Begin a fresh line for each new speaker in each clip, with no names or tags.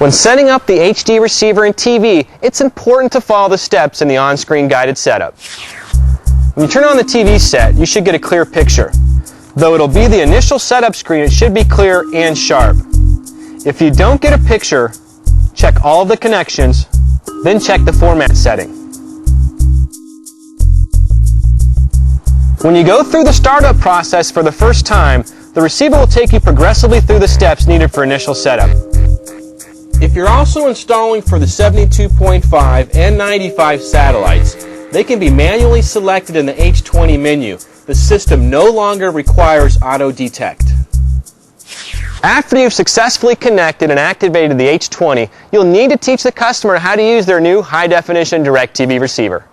When setting up the HD receiver and TV, it's important to follow the steps in the on-screen guided setup. When you turn on the TV set, you should get a clear picture. Though it'll be the initial setup screen, it should be clear and sharp. If you don't get a picture, check all of the connections, then check the format setting. When you go through the startup process for the first time, the receiver will take you progressively through the steps needed for initial setup. If you're also installing for the 72.5 and 95 satellites, they can be manually selected in the H20 menu. The system no longer requires auto detect. After you've successfully connected and activated the H20, you'll need to teach the customer how to use their new high-definition DIRECTV receiver.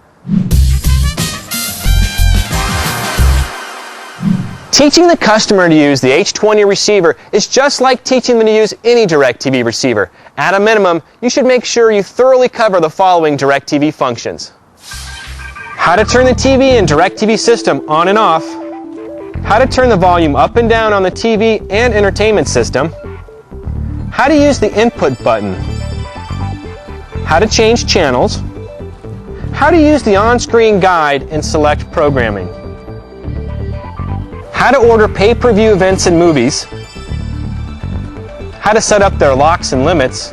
Teaching the customer to use the H20 receiver is just like teaching them to use any DIRECTV receiver. At a minimum, you should make sure you thoroughly cover the following DIRECTV functions: how to turn the TV and DIRECTV system on and off, how to turn the volume up and down on the TV and entertainment system, how to use the input button, how to change channels, how to use the on-screen guide and select programming, how to order pay-per-view events and movies, how to set up their locks and limits,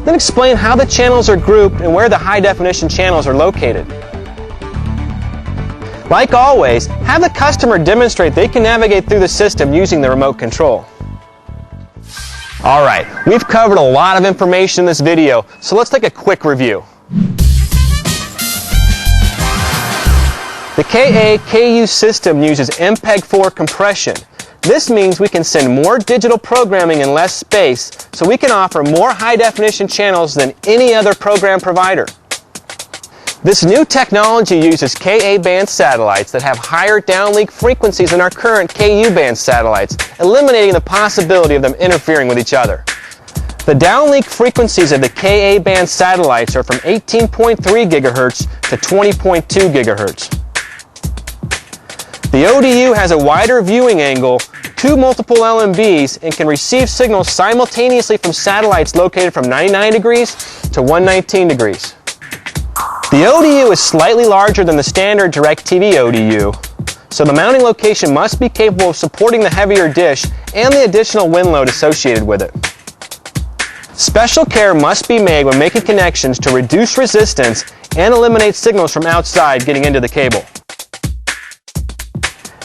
then explain how the channels are grouped and where the high-definition channels are located. Like always, have the customer demonstrate they can navigate through the system using the remote control. Alright, we've covered a lot of information in this video, so let's take a quick review. The KA-KU system uses MPEG-4 compression. This means we can send more digital programming in less space, so we can offer more high-definition channels than any other program provider. This new technology uses Ka-band satellites that have higher downlink frequencies than our current Ku-band satellites, eliminating the possibility of them interfering with each other. The downlink frequencies of the Ka-band satellites are from 18.3 GHz to 20.2 GHz. The ODU has a wider viewing angle, 2 multiple LNBs, and can receive signals simultaneously from satellites located from 99 degrees to 119 degrees. The ODU is slightly larger than the standard DIRECTV ODU, so the mounting location must be capable of supporting the heavier dish and the additional wind load associated with it. Special care must be made when making connections to reduce resistance and eliminate signals from outside getting into the cable.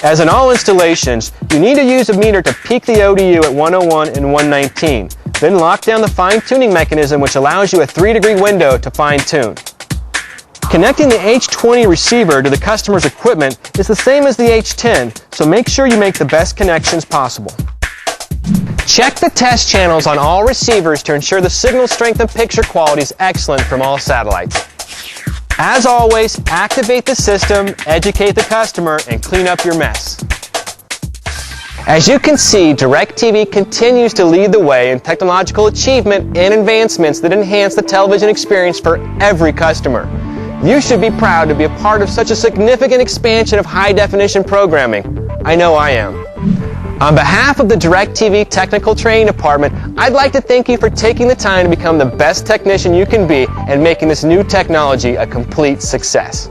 As in all installations, you need to use a meter to peak the ODU at 101 and 119, then lock down the fine-tuning mechanism, which allows you a 3-degree window to fine-tune. Connecting the H20 receiver to the customer's equipment is the same as the H10, so make sure you make the best connections possible. Check the test channels on all receivers to ensure the signal strength and picture quality is excellent from all satellites. As always, activate the system, educate the customer, and clean up your mess. As you can see, DIRECTV continues to lead the way in technological achievement and advancements that enhance the television experience for every customer. You should be proud to be a part of such a significant expansion of high-definition programming. I know I am. On behalf of the DIRECTV Technical Training Department, I'd like to thank you for taking the time to become the best technician you can be and making this new technology a complete success.